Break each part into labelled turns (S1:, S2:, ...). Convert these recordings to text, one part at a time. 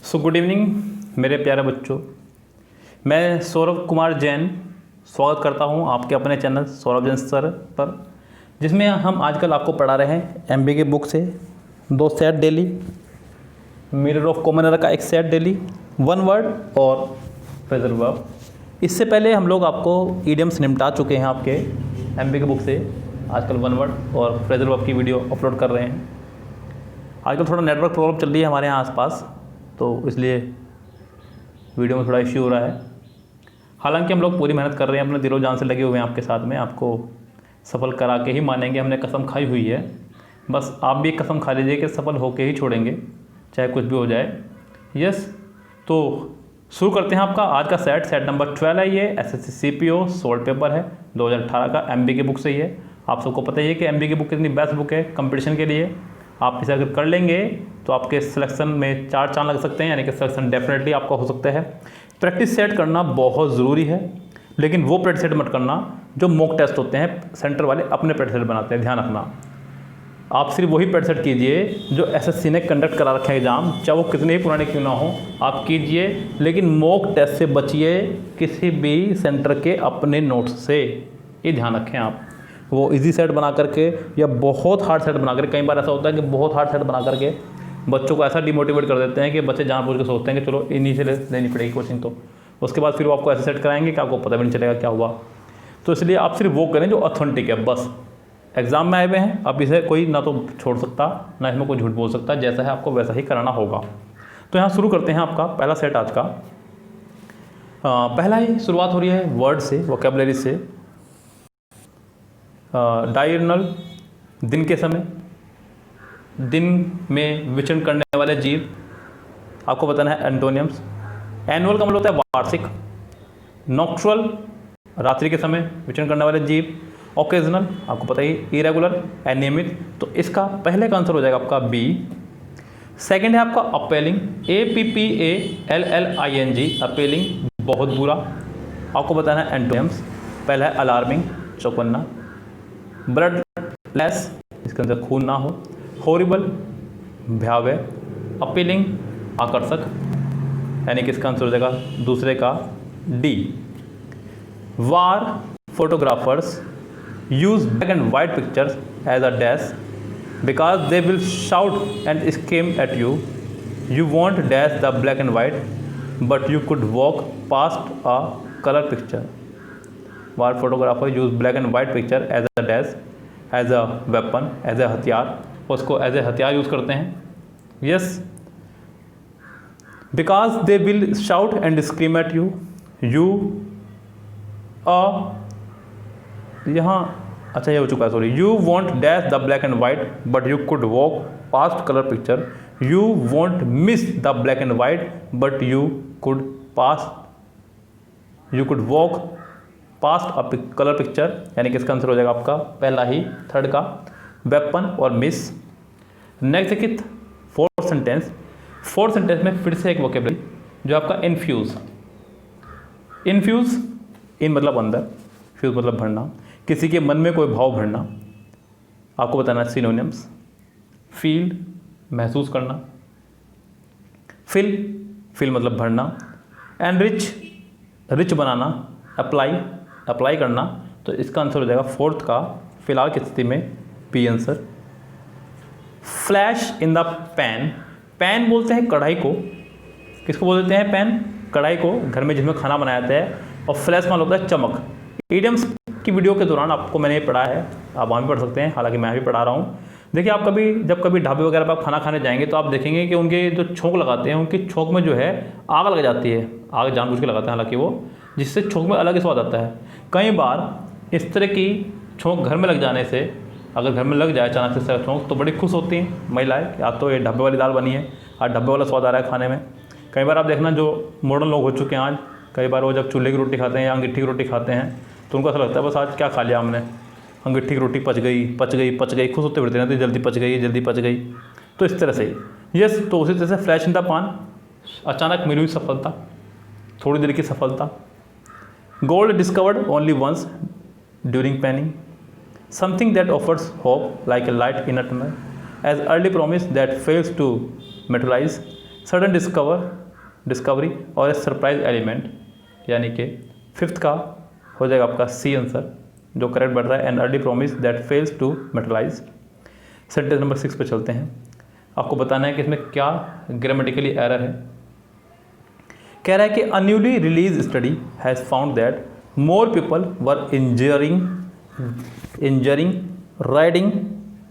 S1: So good evening मेरे प्यारे बच्चों। मैं सौरभ कुमार जैन स्वागत करता हूं आपके अपने चैनल सौरभ जैन सर पर, जिसमें हम आजकल आपको पढ़ा रहे हैं एमबी की बुक से 2 set daily, mirror of common error का 1 सेट डेली, 1 वर्ड और फ्रेजल वर्ब। इससे पहले हम लोग आपको ईडियम्स निपटा चुके हैं आपके एमबी की बुक से। आजकल 1 वर्ड और फ्रेजल वर्ब की वीडियो अपलोड कर रहे हैं। आजकल थोड़ा नेटवर्क प्रॉब्लम चल रही है हमारे यहाँ आसपास, तो इसलिए वीडियो में थोड़ा इश्यू हो रहा है। हालांकि हम लोग पूरी मेहनत कर रहे हैं, अपने दिलो जान से लगे हुए हैं आपके साथ में। आपको सफल करा के ही मानेंगे, हमने कसम खाई हुई है। बस आप भी एक कसम खा लीजिए कि सफल होके ही छोड़ेंगे, चाहे कुछ भी हो जाए। यस, तो शुरू करते हैं आपका आज का सेट नंबर 12 है। ये एसएससी सीपीओ सोल्ड पेपर है 2018 का, एमबी की बुक से ही है। आप सबको पता ही है कि एमबी की बुक कितनी बेस्ट बुक है कंपटीशन के लिए। आप इसे अगर कर लेंगे तो आपके सिलेक्शन में 4 चांद लग सकते हैं, यानी कि सिलेक्शन डेफिनेटली आपका हो सकता है। प्रैक्टिस सेट करना बहुत ज़रूरी है, लेकिन वो प्रैक्टिस सेट मत करना जो मॉक टेस्ट होते हैं, सेंटर वाले अपने प्रैक्टिस सेट बनाते हैं, ध्यान रखना। आप सिर्फ वही प्रैक्टिस सेट कीजिए जो एसएससी ने कंडक्ट करा रखा है एग्ज़ाम, चाहे वो कितने ही पुराने क्यों ना हो, आप कीजिए। लेकिन मॉक टेस्ट से बचिए, किसी भी सेंटर के अपने नोट्स से, ये ध्यान रखें आप। वो इजी सेट बना करके या बहुत हार्ड सेट बना करके, कई बार ऐसा होता है कि बहुत हार्ड सेट बना करके बच्चों को ऐसा डिमोटिवेट कर देते हैं कि बच्चे जानबूझ के सोचते हैं कि चलो इन्हीं से लेनी पड़ेगी कोचिंग, तो उसके बाद फिर वो आपको ऐसे सेट कराएंगे कि आपको पता भी नहीं चलेगा क्या हुआ। तो इसलिए आप सिर्फ वो करें जो ऑथेंटिक है। बस एग्जाम में आए हुए हैं, अब इसे कोई ना तो छोड़ सकता ना इसमें कोई झूठ बोल सकता, जैसा है आपको वैसा ही कराना होगा। तो यहाँ शुरू करते हैं आपका पहला सेट आज का। पहला ही शुरुआत हो रही है वर्ड से, वोकेबलरी से। डायर्नल, दिन के समय, दिन में विचरण करने वाले जीव, आपको बताना है एंटोनियम्स। एनुअल का मतलब होता है वार्षिक। नॉक्ट्रल, रात्रि के समय विचरण करने वाले जीव। ओकेजनल, आपको पता ही, इरेगुलर, अनियमित। तो इसका पहले का आंसर हो जाएगा आपका बी। सेकंड है आपका अपेलिंग, APPALLING, अपेलिंग, बहुत बुरा। आपको बताना है एंटोनियम्स। पहला है अलार्मिंग, चौकन्ना। ब्लडलेस, इसके अंदर खून ना हो। हॉरिबल, भयावह। अपीलिंग, आकर्षक, यानी कि इसका आंसर हो जाएगा दूसरे का D. War, photographers use black and white pictures as a dash because they will shout and scream at you. You want dash the black and white but you could walk past a colour picture. War photographer use black and white picture as a dash, as a weapon, as a हथियार, उसको as a हथियार use करते हैं। Yes, because they will shout and scream at you. You यहाँ अच्छा ये हो चुका है, sorry. You want dash the black and white but you could walk past colour picture. You want miss the black and white but you could walk past a colour picture, यानी कि इसका answer हो जाएगा आपका पहला ही, third का, weapon और miss. Next देखिए फोर्थ सेंटेंस। फोर्थ सेंटेंस में फिर से एक वोकेबलरी जो आपका इन्फ्यूज़। इन्फ्यूज़, इन मतलब अंदर, फ्यूज मतलब भरना, किसी के मन में कोई भाव भरना। आपको बताना है सिनोनिम्स। फील, महसूस करना। फिल मतलब भरना। एनरिच, रिच बनाना। अप्लाई करना। तो इसका आंसर हो जाएगा फोर्थ का, फिलहाल की स्थिति में, B answer. Flash in the pan, pan बोलते हैं कढ़ाई को। किसको बोल देते हैं पैन? कढ़ाई को, घर में जिसमें खाना बनाया जाता है। और फ्लैश माल होता है चमक। ईडियम्स की वीडियो के दौरान आपको मैंने ये पढ़ा है, आप वहाँ भी पढ़ सकते हैं, हालांकि मैं भी पढ़ा रहा हूँ। देखिए आप जब कभी ढाबे वगैरह पर आप खाना खाने जाएंगे तो आप देखेंगे कि उनके जो छोंक लगाते हैं, उनकी छोंक में जो है आग लग जाती है। आग जानबूझ के लगाते हैं हालांकि वो, जिससे छोंक में अलग ही स्वाद आता है। कई बार इस तरह की छोंक घर में लग जाने से, अगर घर में लग जाए अचानक से छोंक, तो बड़ी खुश होती हैं महिलाएं कि आज तो ये ढाबे वाली दाल बनी है, आज ढाबे वाला स्वाद आ रहा है खाने में। कई बार आप देखना जो मॉडर्न लोग हो चुके हैं आज, कई बार वो जब चूल्हे की रोटी खाते हैं या अंगीठी की रोटी खाते हैं तो उनको ऐसा लगता है बस आज क्या खा लिया हमने, अंगीठी की रोटी पच गई, खुश होते फिरते रहते, जल्दी पच गई। तो इस तरह से यस, तो उसी तरह से फ्लैश इन द पान, अचानक मिली हुई सफलता, थोड़ी देर की सफलता। Gold discovered only once during panning, something that offers hope like a light in a tunnel, as early promise that fails to materialize, sudden discovery और ए सरप्राइज एलिमेंट, यानी कि फिफ्थ का हो जाएगा आपका सी आंसर जो correct बढ़ रहा है। And early promise that fails to materialize. Sentence number 6 पे चलते हैं। आपको बताना है कि इसमें क्या ग्रामेटिकली एरर है। कह रहा है कि a newly release study has found that more people were injuring riding.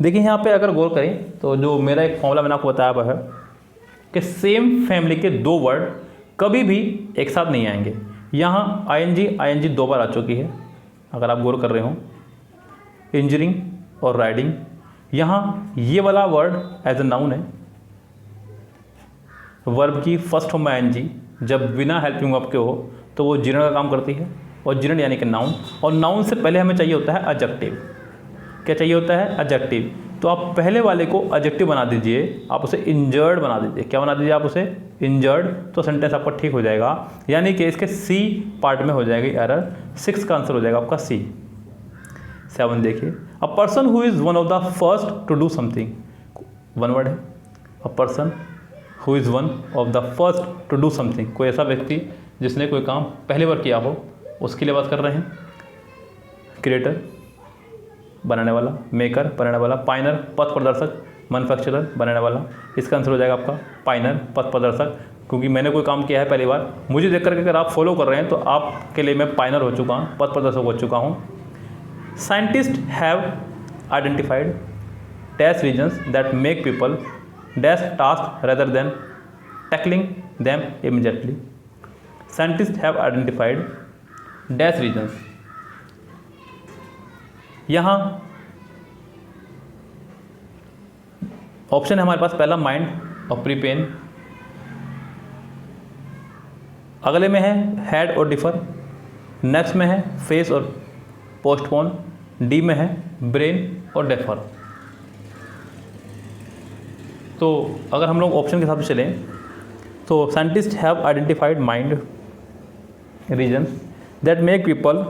S1: देखिए यहाँ पे अगर गौर करें तो जो मेरा एक फॉर्मूला मैंने आपको बताया हुआ है कि सेम फैमिली के दो वर्ड कभी भी एक साथ नहीं आएंगे। यहाँ आईएनजी 2 बार आ चुकी है अगर आप गौर कर रहे हो, इंजरिंग और राइडिंग। यहाँ ये वाला वर्ड एज ए नाउन है, वर्ब की फर्स्ट फॉर्म में आईएनजी जब बिना हेल्पिंग वर्ब के हो तो वो जिरंड का काम करती है, और जिरंड यानी कि नाउन, और नाउन से पहले हमें चाहिए होता है एडजेक्टिव। क्या चाहिए होता है? एडजेक्टिव। तो आप पहले वाले को एडजेक्टिव बना दीजिए, आप उसे इंजर्ड बना दीजिए। क्या बना दीजिए आप उसे? इंजर्ड। तो सेंटेंस आपका ठीक हो जाएगा, यानी कि इसके सी पार्ट में हो जाएगी एरर। 6 का आंसर हो जाएगा आपका सी। 7 देखिए, a person who is one of the first to do something. One word है, a person who is one of the first to do something. कोई ऐसा व्यक्ति जिसने कोई काम पहली बार किया हो, उसके लिए बात कर रहे हैं। क्रिएटर बनाने वाला, मेकर बनाने वाला, पाइनर पथ प्रदर्शक, मैन्युफैक्चरर बनाने वाला। इसका आंसर हो जाएगा आपका पाइनर पथ प्रदर्शक, क्योंकि मैंने कोई काम किया है पहली बार, मुझे देख करके अगर आप फॉलो कर रहे हैं तो आपके लिए मैं पाइनर हो चुका हूँ, पथ प्रदर्शक हो चुका हूँ। Scientist have identified dash reasons that make people dash task rather than tackling them immediately. Scientist have identified dash reasons. यहाँ ऑप्शन है हमारे पास, पहला माइंड और प्रीपेन, अगले में है हैड और डिफर, नेक्स्ट में है फेस और पोस्टपोन, डी में है ब्रेन और डेफर। तो अगर हम लोग ऑप्शन के हिसाब से चलें तो scientist have identified mind reasons that make people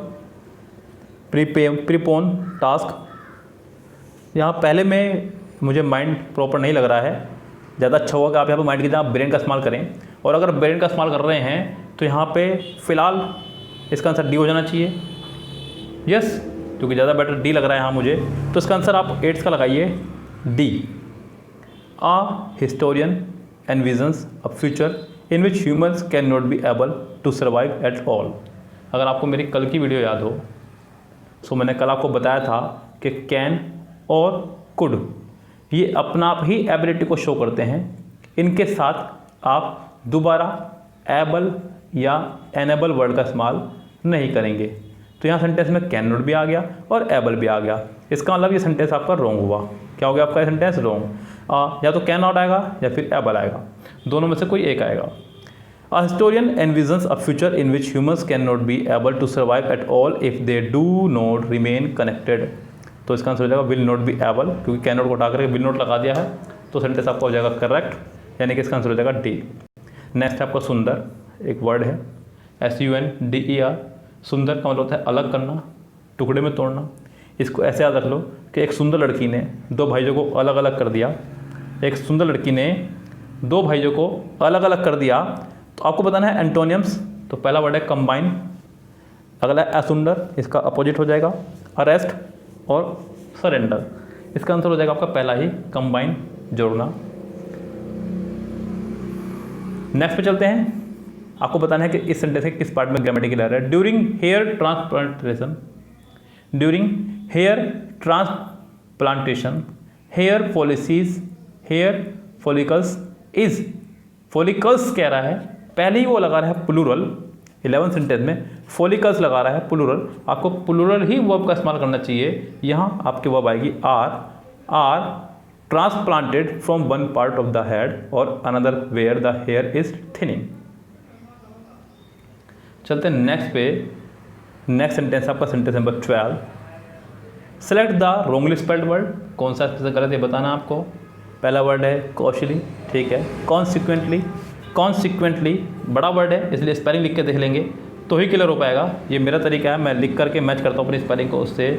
S1: prepone task. यहाँ पहले में मुझे माइंड प्रॉपर नहीं लग रहा है, ज़्यादा अच्छा होगा कि आप यहाँ पे माइंड की जगह आप ब्रेन का इस्तेमाल करें। और अगर ब्रेन का इस्तेमाल कर रहे हैं तो यहाँ पे फ़िलहाल इसका आंसर डी हो जाना चाहिए। यस, क्योंकि ज़्यादा बेटर डी लग रहा है यहाँ मुझे, तो इसका आंसर आप 8 का लगाइए, D. A historian envisions a future in which humans can not be able to survive at all. अगर आपको मेरी कल की वीडियो याद हो, सो मैंने कल आपको बताया था कि कैन और कुड ये अपना आप ही एबिलिटी को शो करते हैं, इनके साथ आप दोबारा एबल या एनेबल वर्ड का इस्तेमाल नहीं करेंगे। तो यहाँ सेंटेंस में कैन नॉट भी आ गया और एबल भी आ गया, इसका मतलब ये सेंटेंस आपका रॉन्ग हुआ। क्या हो गया आपका सेंटेंस? रॉन्ग। या तो कैन नॉट आएगा या फिर एबल आएगा, दोनों में से कोई एक आएगा। A historian envisions a future in which humans cannot be able to survive at all if they do not remain connected। तो इसका आंसर हो जाएगा will not be able, क्योंकि कैन नॉट को उठा करके will not लगा दिया है, तो सेंटेंस आपका हो जाएगा करेक्ट, यानी कि इसका आंसर हो जाएगा डी। नेक्स्ट आपका सुंदर, एक वर्ड है SUNDER। सुंदर का मतलब होता है अलग करना, टुकड़े में तोड़ना। इसको ऐसे याद रख लो कि एक सुंदर लड़की ने 2 भाइयों को अलग अलग कर दिया। एक सुंदर लड़की ने 2 भाइयों को अलग अलग कर दिया। तो आपको बताना है एंटोनियम्स। तो पहला वर्ड है कंबाइन, अगला है असुंदर, इसका अपोजिट हो जाएगा अरेस्ट और सरेंडर। इसका आंसर हो जाएगा आपका पहला ही, कंबाइन, जोड़ना। नेक्स्ट पे चलते हैं। आपको बताना है कि इस सेंटेंस के किस पार्ट में ग्रामेटिकल एरर है। During hair transplantation, during hair transplantation, hair policies, hair follicles is, follicles कह रहा है, पहले ही वो लगा रहा है प्लूरल, 11 सेंटेंस में फॉलिकल्स लगा रहा है प्लूरल। आपको प्लूरल ही वर्ब का इस्तेमाल करना चाहिए। यहाँ आपकी वर्ब आएगी are transplanted from one part of the head और another where the hair is thinning. चलते हैं नेक्स्ट पे। नेक्स्ट सेंटेंस आपका sentence number 12। Select the wrongly spelled word. कौन सा गलत है बताना आपको। पहला वर्ड है कॉशली, ठीक है। कॉन्सिक्वेंटली, कॉन्सिक्वेंटली बड़ा वर्ड है, इसलिए स्पेलिंग लिख के देख लेंगे तो ही क्लियर हो पाएगा। ये मेरा तरीका है, मैं लिख करके मैच करता हूँ अपनी स्पेलिंग को उससे।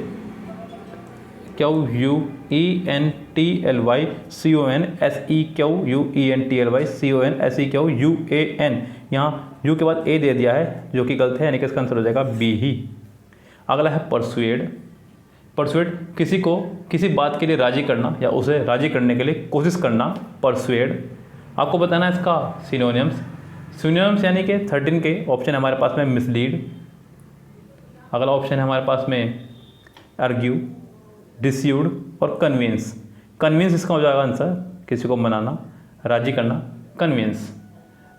S1: QUENT CONSEQUENTLYCONSEQUEN, यहाँ यू के बाद ए दे दिया है जो कि गलत है, यानी कि इसका आंसर हो जाएगा बी ही। अगला है परसुएड। परसुएड किसी को किसी बात के लिए राजी करना या उसे राजी करने के लिए कोशिश करना, परसुएड। आपको बताना है इसका सिनोनिम्स। सिनोनिम्स यानी कि 13 के ऑप्शन हमारे पास में मिसलीड, अगला ऑप्शन है हमारे पास में आर्ग्यू, डिस्यूड और कन्विंस। कन्विंस इसका हो जाएगा आंसर, किसी को मनाना, राजी करना, कन्विंस।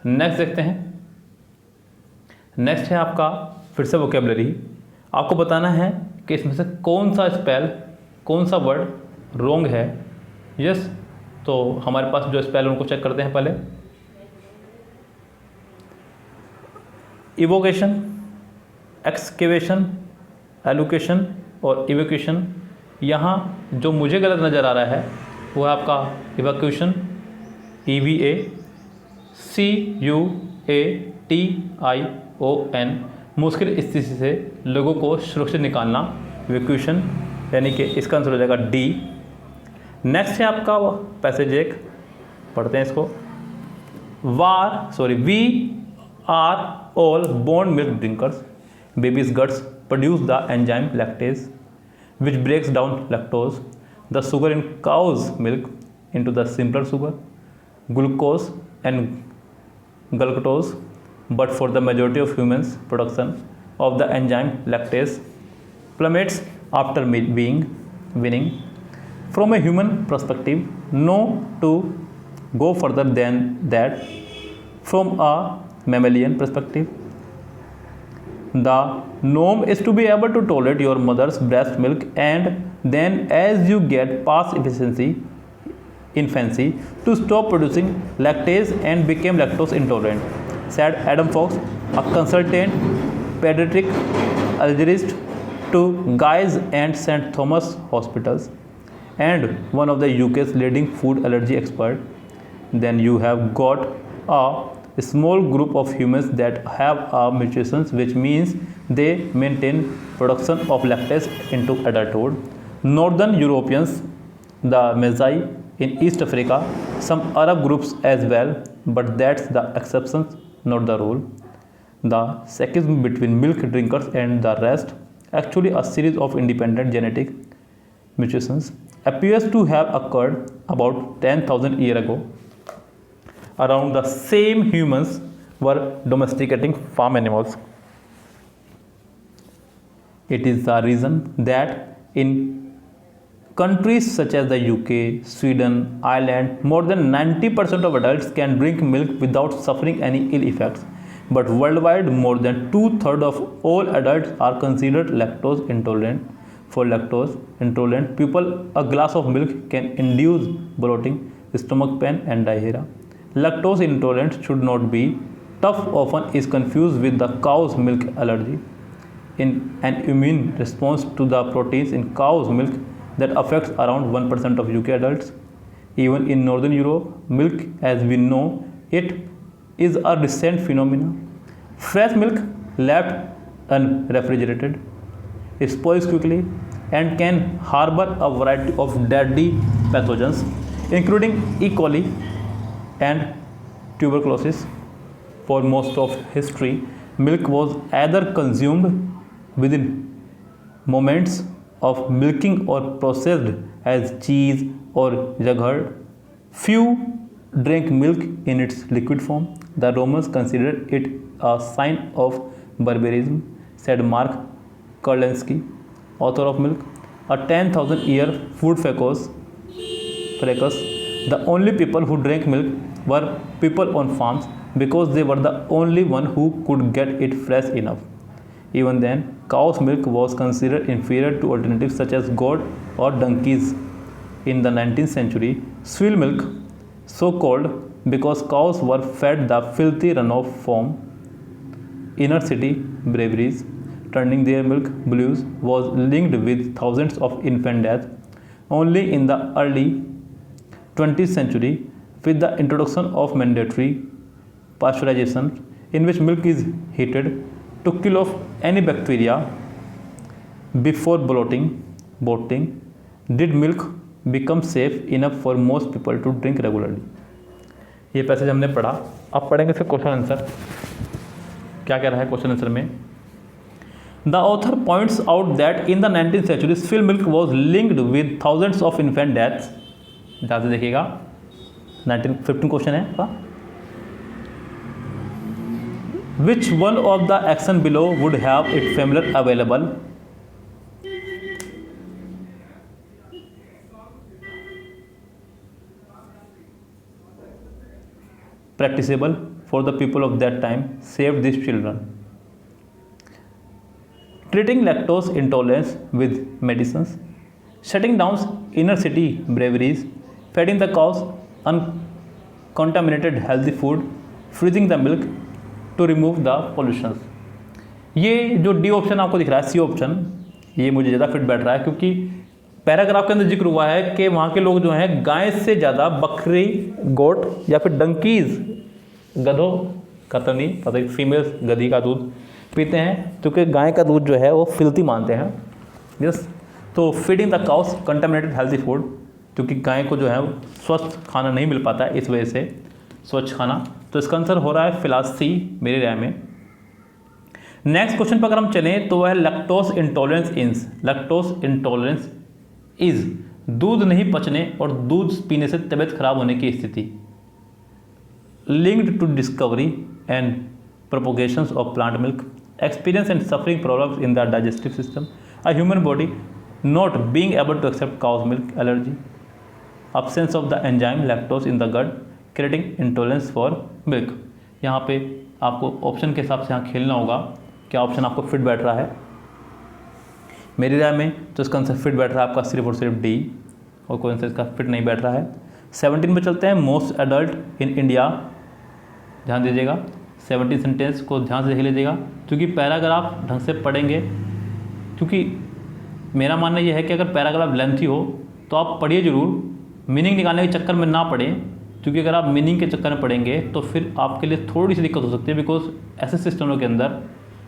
S1: नेक्स्ट देखते हैं। नेक्स्ट है आपका फिर से वोकेबलरी। आपको बताना है कि इसमें से कौन सा वर्ड रॉन्ग है। यस, तो हमारे पास जो स्पेल उनको चेक करते हैं पहले। इवोकेशन, एक्सकेवेशन, एलोकेशन और इवोक्यूशन। यहाँ जो मुझे गलत नज़र आ रहा है वो है आपका इवोक्यूशन, EVACUATION। मुश्किल स्थिति से लोगों को सुरक्षित निकालना, इवोक्यूशन, यानी कि इसका आंसर हो जाएगा डी। नेक्स्ट है आपका पैसेज एक, पढ़ते हैं इसको। We are all born milk drinkers, babies guts produce the enzyme lactase which breaks down lactose, the sugar in cow's milk, into the simpler sugar, glucose and galactose. But for the majority of humans, production of the enzyme lactase plummets after being winning. From a human perspective, no to go further than that. From a mammalian perspective, the norm is to be able to tolerate your mother's breast milk, and then as you get past infancy to stop producing lactase and become lactose intolerant, said Adam Fox, a consultant pediatric allergist to Guy's and St Thomas hospitals and one of the UK's leading food allergy expert. Then you have got a small group of humans that have a mutation which means they maintain production of lactase into adulthood. Northern Europeans, the Mazai in East Africa, some Arab groups as well, but that's the exception, not the rule. The sexism between milk drinkers and the rest, actually a series of independent genetic mutations, appears to have occurred about 10,000 years ago. Around the same humans were domesticating farm animals. It is the reason that in countries such as the UK, Sweden, Ireland, more than 90% of adults can drink milk without suffering any ill effects. But worldwide, more than 2/3 of all adults are considered lactose intolerant. For lactose intolerant people, a glass of milk can induce bloating, stomach pain, and diarrhea. Lactose intolerance should not be tough, often is confused with the cow's milk allergy, in an immune response to the proteins in cow's milk that affects around 1% of UK adults. Even in Northern Europe, milk as we know it is a recent phenomenon. Fresh milk left unrefrigerated spoils quickly and can harbor a variety of deadly pathogens, including E. coli and tuberculosis. For most of history, milk was either consumed within moments of milking or processed as cheese or yogurt. Few drank milk in its liquid form. The Romans considered it a sign of barbarism, said Mark Kurlansky, author of Milk, a 10,000-year food fracas. The only people who drank milk were people on farms because they were the only one who could get it fresh enough. Even then, cow's milk was considered inferior to alternatives such as goat or donkeys. In the 19th century, swill milk, so called because cows were fed the filthy runoff from inner city breweries, turning their milk blues, was linked with thousands of infant deaths. Only in the early 20th century, with the introduction of mandatory pasteurization, in which milk is heated to kill off any bacteria before bloating, did milk become safe enough for most people to drink regularly. ये passage हमने पढ़ा, अब पढ़ेंगे इसका question answer. क्या कह रहा है क्वेश्चन आंसर में? The author points out that in the 19th century spilled milk was linked with thousands of infant deaths. ध्यान से देखिएगा, 1915 क्वेश्चन है आपका। Which one of the action below would have it familiar available? practicable for the people of that time, saved these children. Treating lactose intolerance with medicines, shutting down inner city breweries, feeding the cows uncontaminated healthy food, freezing the milk to remove the pollutions. ये जो D option आपको दिख रहा है, C option, ये मुझे ज़्यादा fit बैठ रहा है, क्योंकि पैराग्राफ के अंदर जिक्र हुआ है कि वहाँ के लोग जो हैं गाय से ज़्यादा बकरी, गोट या फिर डंकीज, गधों का तो नहीं पता, फीमेल गधी का दूध पीते हैं, क्योंकि गाय का दूध जो है वो फिल्थी मानते हैं। यस, तो feeding the cows contaminated healthy food, क्योंकि गाय को जो है स्वस्थ खाना नहीं मिल पाता है, इस वजह से स्वच्छ खाना। तो इसका आंसर हो रहा है फिलहाल सी मेरी राय में। नेक्स्ट क्वेश्चन पर अगर हम चलें तो वह है lactose intolerance is. Lactose intolerance is दूध नहीं पचने और दूध पीने से तबीयत खराब होने की स्थिति। Linked to discovery and propagations of plant milk, experience and suffering problems in the digestive system, a human body not being able to accept cow's milk, allergy, absence of the enzyme lactose in the gut creating intolerance for milk। यहाँ पे आपको option के हिसाब से यहाँ खेलना होगा, क्या ऑप्शन आपको फिट बैठ रहा है। मेरी राय में तो इसका आंसर फिट बैठ रहा है आपका सिर्फ और सिर्फ डी, और कोई आंसर इसका फिट नहीं बैठ रहा है। 17 पे चलते हैं, मोस्ट एडल्ट इन इंडिया। ध्यान दीजिएगा, 17 सेंटेंस को ध्यान से देख लीजिएगा, क्योंकि पैराग्राफ ढंग से पढ़ेंगे, क्योंकि मेरा मानना यह है कि अगर पैराग्राफ लेंथी हो तो आप पढ़िए जरूर, मीनिंग निकालने के चक्कर में ना पढ़ें, क्योंकि अगर आप मीनिंग के चक्कर में पढ़ेंगे तो फिर आपके लिए थोड़ी सी दिक्कत हो सकती है। बिकॉज ऐसे सिस्टमों के अंदर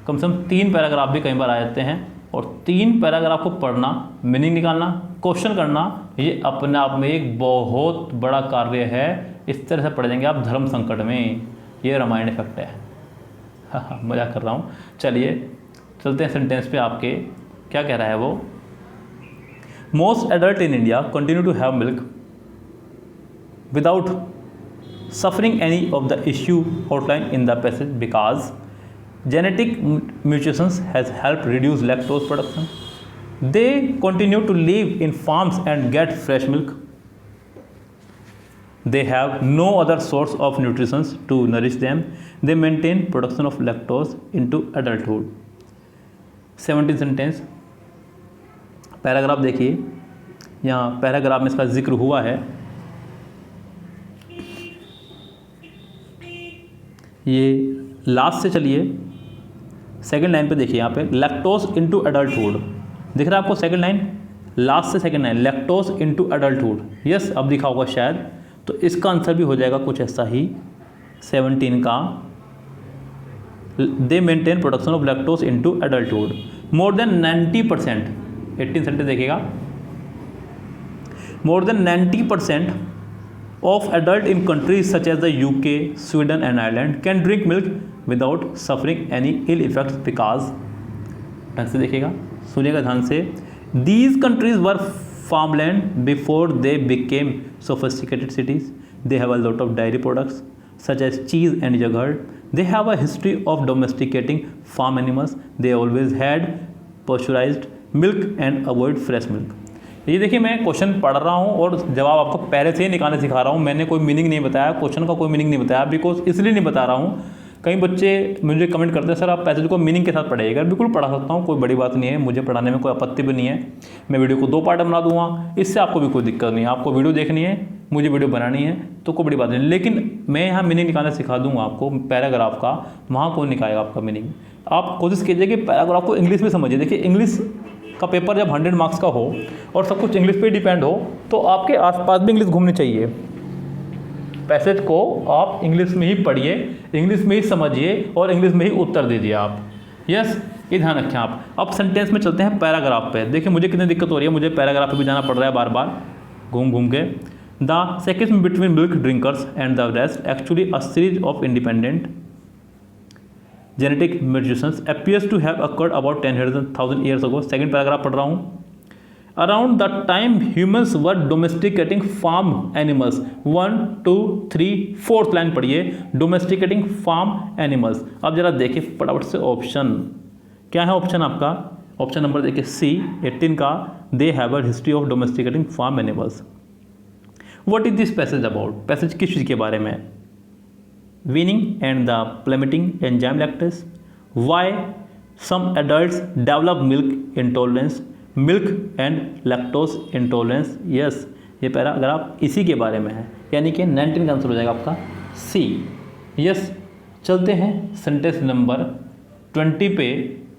S1: कम से कम 3 पैराग्राफ भी कई बार आ जाते हैं, और 3 पैराग्राफ को पढ़ना, मीनिंग निकालना, क्वेश्चन करना, ये अपने आप में एक बहुत बड़ा कार्य है। इस तरह से पढ़ जाएंगे आप धर्म संकट में, ये रामायण इफेक्ट है। हाँ, मजाक कर रहा हूँ। चलिए चलते हैं सेंटेंस पे, आपके क्या कह रहा है वो। Most adult in India continue to have milk without suffering any of the issue outlined in the passage because genetic mutations has helped reduce lactose production. They continue to live in farms and get fresh milk. They have no other source of nutrition to nourish them. They maintain production of lactose into adulthood. 17 sentence. Paragraph देखिए, यहाँ paragraph में इसका जिक्र हुआ है। ये last से चलिए सेकंड लाइन पे देखिए, यहाँ पे लैक्टोज इनटू एडल्टहुड दिख रहा है आपको। सेकंड लाइन, लास्ट से second line, lactose into adulthood. Yes, अब दिखा होगा शायद, तो इसका आंसर भी हो जाएगा कुछ ऐसा ही 17 का। दे maintain production of lactose into adulthood. More than 90%, 18 sentence देखिएगा, more than 90% of adult in countries such as the UK, Sweden and Ireland can drink milk without suffering any ill effects because, ढंग से देखिएगा, सुनिएगा ध्यान से, these countries were farmland before they became sophisticated cities. They have a lot of dairy products such as cheese and yogurt. They have a history of domesticating farm animals. They always had pasteurized milk and avoid fresh milk। ये देखिए, मैं question पढ़ रहा हूँ और जवाब आपको पहले से ही निकालने सिखा रहा हूँ। मैंने कोई मीनिंग नहीं बताया, क्वेश्चन का कोई मीनिंग नहीं बताया, बिकॉज इसलिए नहीं बता रहा हूँ। कई बच्चे मुझे कमेंट करते हैं, सर आप पैसेज को मीनिंग के साथ पढ़ाइएगा। बिल्कुल पढ़ा सकता हूँ, कोई बड़ी बात नहीं है, मुझे पढ़ाने में कोई आपत्ति भी नहीं है। मैं वीडियो को 2 पार्ट बना दूंगा, इससे आपको भी कोई दिक्कत नहीं है। आपको वीडियो देखनी है, मुझे वीडियो बनानी है, तो कोई बड़ी बात नहीं। लेकिन मैं यहाँ मीनिंग निकालना सिखा दूंगा आपको पैराग्राफ का, वहाँ कौन निकालेगा आपका मीनिंग। आप कोशिश कीजिए कि पैराग्राफ को इंग्लिश में समझिए। देखिए, इंग्लिश का पेपर जब 100 मार्क्स का हो और सब कुछ इंग्लिश पे डिपेंड हो, तो आपके आसपास भी इंग्लिश घूमनी चाहिए। पैसेज को आप इंग्लिश में ही पढ़िए, इंग्लिश में ही समझिए और इंग्लिश में ही उत्तर दीजिए आप। यस, ये ध्यान रखें आप। अब सेंटेंस में चलते हैं पैराग्राफ पे। देखिए, मुझे कितनी दिक्कत हो रही है, मुझे पैराग्राफ पे भी जाना पड़ रहा है बार बार। घूम घूम के। The section between milk drinkers and the rest actually a series of independent genetic mutations appears to have occurred about 10,000 years ago। Second paragraph पढ़ रहा हूँ। Around the time humans were domesticating farm animals, 1 2 3 4th line पढ़िए, domesticating farm animals। अब जरा देखिए फटाफट से option क्या है। ऑप्शन आपका ऑप्शन नंबर देखिए सी 18 का, they have a history of domesticating farm animals. What is this passage about? Passage किस चीज़ के बारे में? Weaning and the plummeting enzyme lactase, why some adults develop milk intolerance, milk and lactose intolerance. Yes, ये para अगर आप इसी के बारे में है, यानी कि 19 का आंसर हो जाएगा आपका सी। यस, चलते हैं सेंटेंस नंबर 20 पे।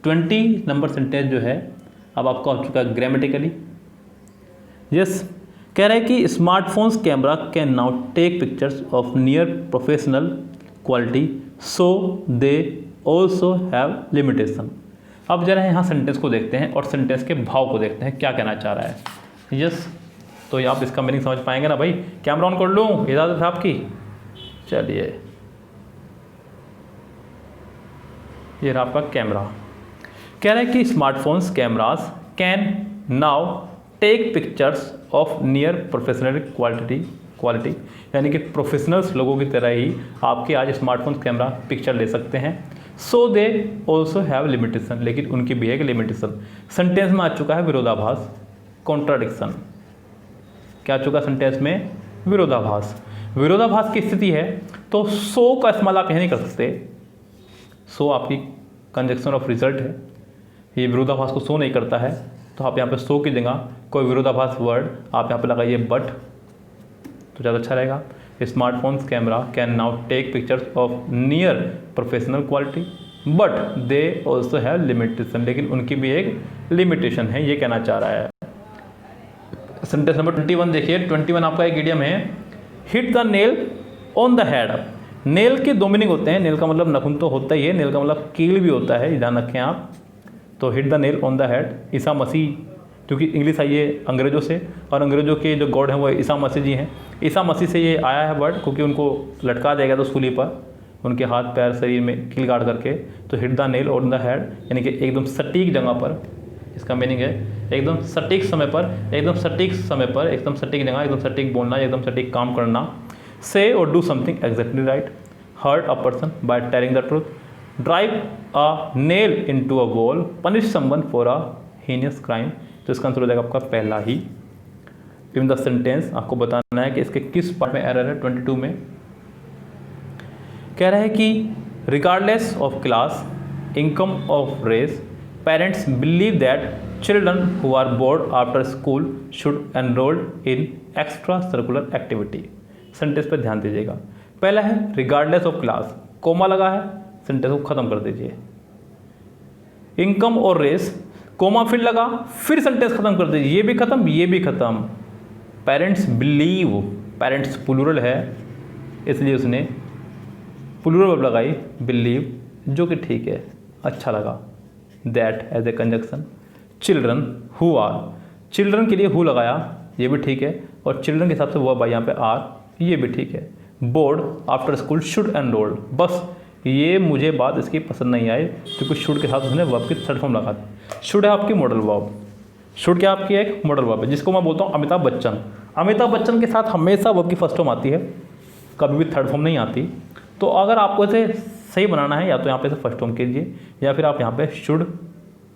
S1: 20 नंबर सेंटेंस जो है अब आपका हो चुका है ग्रामेटिकली। यस, कह रहा है कि smartphones camera can now take pictures of near professional quality, so they also have limitation. अब जरा यहाँ सेंटेंस को देखते हैं और सेंटेंस के भाव को देखते हैं, क्या कहना चाह रहा है। यस, तो ये आप इसका मीनिंग समझ पाएंगे ना भाई। कैमरा ऑन कर लूँ, इजाज़त है आपकी? चलिए, ये रहा आपका कैमरा। कह रहा है कि smartphones cameras can now take pictures of near professional quality, यानी कि प्रोफेशनल्स लोगों की तरह ही आपके आज स्मार्टफोन कैमरा पिक्चर ले सकते हैं। सो दे ऑल्सो हैव लिमिटेशन, लेकिन उनकी भी है लिमिटेशन। सेंटेंस में आ चुका है विरोधाभास, कॉन्ट्राडिक्शन। क्या आ चुका सेंटेंस में? विरोधाभास। विरोधाभास की स्थिति है तो सो का इस्तेमाल आप यह नहीं कर सकते। सो आपकी कंजक्शन ऑफ रिजल्ट है, ये विरोधाभास को सो नहीं करता है, तो आप यहाँ पे सो की जगह कोई विरोधाभास वर्ड आप यहाँ पे लगाइए बट, तो ज़्यादा अच्छा रहेगा। Smartphones camera can now take pictures of near professional quality but they also have limitation, लेकिन उनकी भी एक लिमिटेशन है, ये कहना चाह रहा है। सेंटेंस नंबर 21 देखिए। 21 आपका एक इडियम है, hit the nail on the head. Nail के दो मीनिंग होते हैं। नेल का मतलब नखून तो होता ही है, नेल का मतलब कील भी होता है, ध्यान रखें आप। तो hit the nail on the head, ईसा मसीह, क्योंकि इंग्लिश आई है अंग्रेज़ों से और अंग्रेज़ों के जो गॉड हैं वो ईसा मसीह जी हैं। ईसा मसीह से ये आया है वर्ड, क्योंकि उनको लटका दिया गया था सूली पर, उनके हाथ पैर शरीर में कील गाड़ करके। तो hit the nail on the head यानी कि एकदम सटीक जगह पर, इसका मीनिंग है एकदम सटीक समय पर, एकदम सटीक समय पर, एकदम सटीक जगह, एकदम सटीक बोलना, एकदम सटीक काम करना। से और do something exactly right, hurt a person by telling the truth, drive a nail into a wall, punish someone for a heinous crime. तो इसका आंसर हो जाएगा आपका पहला ही। इन द सेंटेंस आपको बताना है कि इसके किस पार्ट में एरर है। 22 में कह रहा है कि regardless of class, income of race, parents believe that children who are bored after school should enrolled in extra curricular activity. Sentence पर ध्यान दीजिएगा। पहला है रिगार्डलेस ऑफ क्लास, कोमा लगा है, सेंटेंस को खत्म कर दीजिए। इनकम और रेस, कोमा फिर लगा, फिर सेंटेंस खत्म कर दीजिए, ये भी खत्म, ये भी खत्म। पेरेंट्स बिलीव, पेरेंट्स प्लूरल है इसलिए उसने प्लूरल वर्ब लगाई बिलीव, जो कि ठीक है, अच्छा लगा। That as a conjunction. Children who are, children के लिए हु लगाया, ये भी ठीक है, और चिल्ड्रन के हिसाब से वर्ब आई यहाँ पे आर, ये भी ठीक है। Board after school should enrolled, बस ये मुझे बात इसकी पसंद नहीं आई, क्योंकि शुड के साथ उसने वर्ब की थर्ड फॉर्म लगा दी। शुड है आपकी मॉडल वर्ब, शुड क्या आपकी एक मॉडल वर्ब है, जिसको मैं बोलता हूँ अमिताभ बच्चन। अमिताभ बच्चन के साथ हमेशा वर्ब की फर्स्ट फॉर्म आती है, कभी भी थर्ड फॉर्म नहीं आती। तो अगर आपको इसे सही बनाना है, या तो यहाँ पे से फर्स्ट फॉर्म कीजिए, या फिर आप यहाँ पे शुड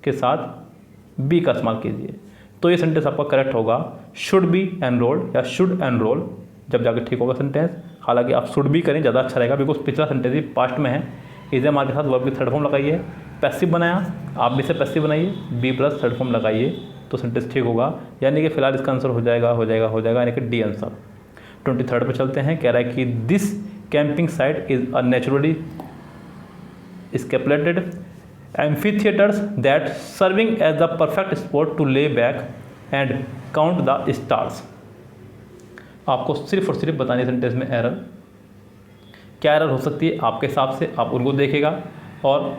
S1: के साथ बी का इस्तेमाल कीजिए, तो ये सेंटेंस आपका करेक्ट होगा। शुड बी एनरोल्ड या शुड एनरोल, जब जाकर ठीक होगा सेंटेंस। हालांकि आप शुड भी करें, ज़्यादा अच्छा रहेगा, बिकॉज पिछला सेंटेंस ही पास्ट में है। इज एम आर के साथ वर्ब की थर्ड फॉर्म लगाइए, पैसिव बनाया, आप भी से पैसिव बनाइए, बी प्लस थर्ड फॉर्म लगाइए, तो सेंटेंस ठीक होगा। यानी कि फिलहाल इसका आंसर हो जाएगा यानी कि डी आंसर। 23 पे चलते हैं। कह रहा है कि this camping site is a naturally sculpted amphitheatres that serving as the perfect spot to lay back and count the stars. आपको सिर्फ और सिर्फ बतानी सेंटेंस में एरर, क्या एरर हो सकती है आपके हिसाब से, आप उनको देखेगा और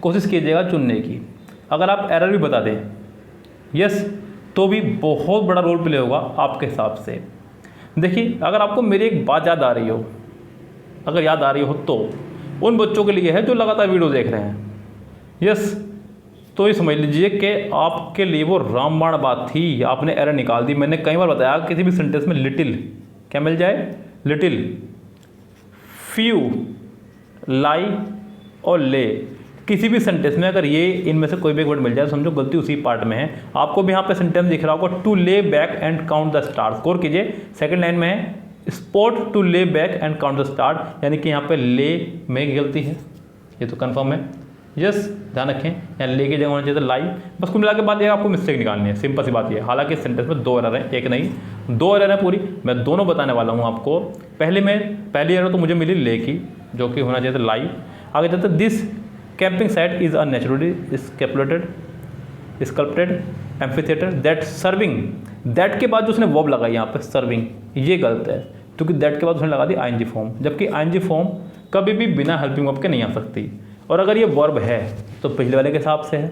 S1: कोशिश कीजिएगा चुनने की। अगर आप एरर भी बता दें, यस तो भी बहुत बड़ा रोल प्ले होगा आपके हिसाब से। देखिए, अगर आपको मेरी एक बात याद आ रही हो, अगर याद आ रही हो तो उन बच्चों के लिए है जो लगातार वीडियो देख रहे हैं। यस, तो ये समझ लीजिए कि आपके लिए वो रामबाण बात थी, आपने एरर निकाल दी। मैंने कई बार बताया किसी भी सेंटेंस में लिटिल क्या मिल जाए, लिटिल, फ्यू, लाई और ले, किसी भी सेंटेंस में अगर ये इनमें से कोई भी एक वर्ड मिल जाए समझो गलती उसी पार्ट में है। आपको भी यहाँ पे सेंटेंस दिख रहा होगा, to lay back and count the stars. गौर कीजिए, सेकंड लाइन में है spot to lay back and count the star, यानी कि यहाँ पे ले में गलती है, ये तो कंफर्म है। यस, ध्यान रखें, यहाँ ले की जगह होना चाहिए था लाई। बस कुल मिला के बाद ये आपको मिस्टेक निकालनी है, सिंपल सी बात ये है। हालांकि सेंटेंस में 2 एरर है, एक नहीं 2 एरर है पूरी, मैं दोनों बताने वाला हूँ आपको। पहली एरर तो मुझे मिली ले की, जो कि होना चाहिए था लाई। आगे चलते, this camping site is a naturally sculpted amphitheatre that serving, that के बाद जो उसने वर्ब लगाई यहाँ पे सर्विंग, ये गलत है, क्योंकि दैट के बाद उसने लगा दी आईएनजी फॉर्म, जबकि आईएनजी फॉर्म कभी भी बिना हेल्पिंग वर्ब के नहीं आ सकती। और अगर ये वर्ब है तो पिछले वाले के हिसाब से है,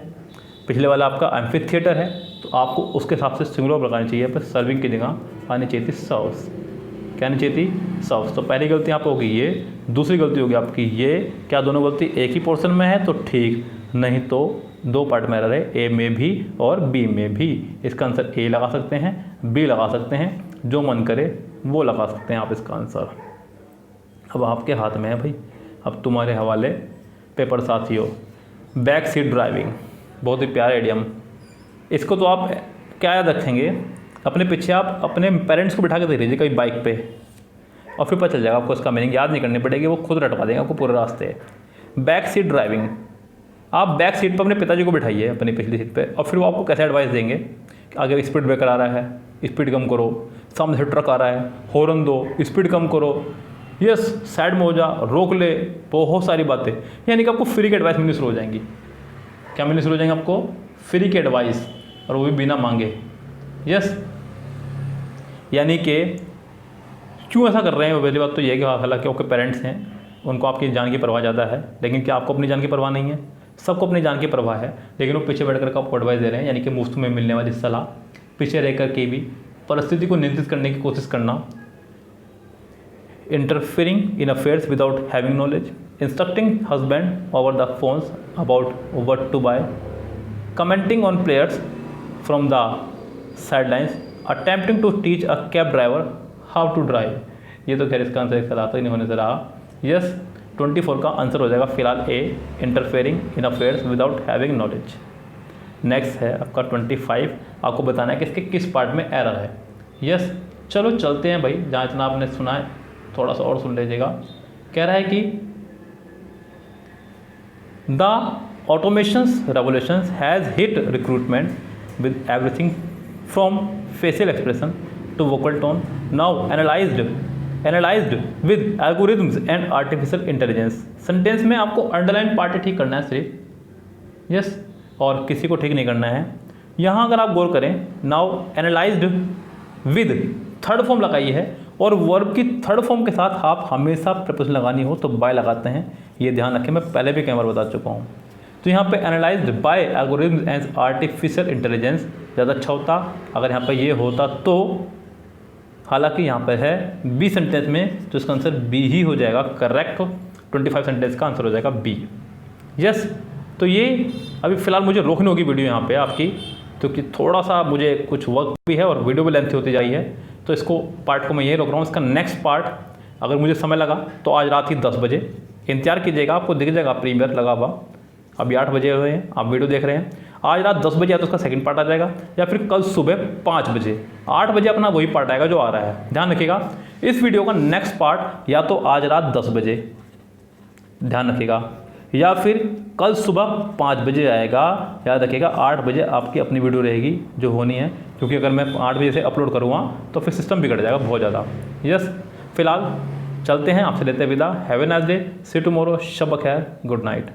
S1: पिछले वाला आपका एम्फीथिएटर है, तो आपको उसके हिसाब से सिंगुलर वर्ब लगानी चाहिए, पर सर्विंग की जगह आनी चाहिए थी सर्व्स। क्या आनी चाहिए थी, सर्व्स। तो पहली गलती आप होगी ये, दूसरी गलती होगी आपकी ये। क्या दोनों गलती एक ही पोर्शन में है तो ठीक, नहीं तो 2 पार्ट में एरर है, ए में भी और बी में भी। इसका आंसर ए लगा सकते हैं, बी लगा सकते हैं, जो मन करे वो लगा सकते हैं आप इसका आंसर। अब आपके हाथ में है भाई, अब तुम्हारे हवाले पेपर साथियों। बैक सीट ड्राइविंग, बहुत ही प्यारा एडियम। इसको तो आप क्या याद रखेंगे, अपने पीछे आप अपने पेरेंट्स को बिठा के दे लीजिए कभी बाइक पे, और फिर पता चल जाएगा आपको इसका मीनिंग। याद नहीं करनी पड़ेगी, वो खुद रटवा देंगे आपको पूरे रास्ते। बैक सीट ड्राइविंग, आप बैक सीट पर अपने पिताजी को बिठाइए अपनी पिछली सीट पे, और फिर वो आपको कैसे एडवाइस देंगे कि आगे स्पीड ब्रेकर आ रहा है, स्पीड कम करो, सामने से ट्रक आ रहा है, हॉर्न दो, स्पीड कम करो, यस साइड में हो जा, रोक ले, बहुत सारी बातें। यानी कि आपको फ्री की एडवाइस मिलनी शुरू हो जाएंगी। क्या मिलनी शुरू हो जाएंगे आपको, फ्री की एडवाइस, और वो भी बिना मांगे। यस, यानी कि क्यों ऐसा कर रहे हैं, वो पहली बात तो ये है कि हालांकि आपके पेरेंट्स हैं, उनको आपकी जान की परवाह ज़्यादा है, लेकिन क्या आपको अपनी जान की परवाह नहीं है? सबको अपनी जान की परवाह है, लेकिन वो पीछे बैठ कर आपको एडवाइस दे रहे हैं, यानी कि मुफ्त में मिलने वाली सलाह, पीछे रह कर के भी परिस्थिति को नियंत्रित करने की कोशिश करना, interfering in affairs without having knowledge, instructing husband over the phones about what to buy, commenting on players from the sidelines, attempting to teach a cab driver how to drive. ये तो खैर इसका आंसर एक सलाह तो ही नहीं होने से रहा। यस, 24 का आंसर हो जाएगा फिलहाल A, interfering in affairs without having knowledge. Next है आपका 25, आपको बताना है कि इसके किस पार्ट में एरर है। यस, चलो चलते हैं भाई, जहाँ इतना आपने सुना है थोड़ा सा और सुन लीजिएगा। कह रहा है कि the automations revolutions has hit recruitment with everything from facial expression to vocal tone, now analysed with algorithms and artificial intelligence. Sentence में आपको अंडरलाइन पार्ट ठीक करना है सिर्फ, यस, और किसी को ठीक नहीं करना है। यहाँ अगर आप गौर करें, now analysed with third form लगाई है, और वर्ब की थर्ड फॉर्म के साथ आप हमेशा प्रपोजिशन लगानी हो तो बाय लगाते हैं, ये ध्यान रखें, मैं पहले भी कई बार बता चुका हूँ। तो यहाँ पे analysed by algorithms and artificial intelligence ज़्यादा अच्छा होता अगर यहाँ पे ये होता तो। हालांकि यहाँ पर है बी सेंटेंस में, तो इसका आंसर बी ही हो जाएगा करेक्ट। 25 सेंटेंस का आंसर हो जाएगा बी। यस, तो ये अभी फ़िलहाल मुझे रोकनी होगी वीडियो यहाँ पे आपकी, क्योंकि थोड़ा सा मुझे कुछ वर्क भी है और वीडियो भी लेंथी होती जा रही है, तो इसको पार्ट को मैं यही रोक रहा हूँ। इसका नेक्स्ट पार्ट अगर मुझे समय लगा तो आज रात ही 10 बजे इंतजार कीजिएगा, आपको दिख जाएगा प्रीमियर लगा हुआ। अभी 8 बजे हुए हैं, आप वीडियो देख रहे हैं, आज रात 10 बजे या तो उसका सेकंड पार्ट आ जाएगा, या फिर कल सुबह 5 बजे 8 बजे अपना वही पार्ट आएगा जो आ रहा है। ध्यान रखिएगा, इस वीडियो का नेक्स्ट पार्ट या तो आज रात 10 बजे, ध्यान रखिएगा, या फिर कल सुबह 5 बजे आएगा। याद रखिएगा 8 बजे आपकी अपनी वीडियो रहेगी जो होनी है, क्योंकि अगर मैं 8 बजे से अपलोड करूँगा तो फिर सिस्टम बिगड़ जाएगा बहुत ज़्यादा। यस, फिलहाल चलते हैं, आपसे लेते हैं विदा। Have a nice day, see tomorrow, शब खैर, गुड नाइट।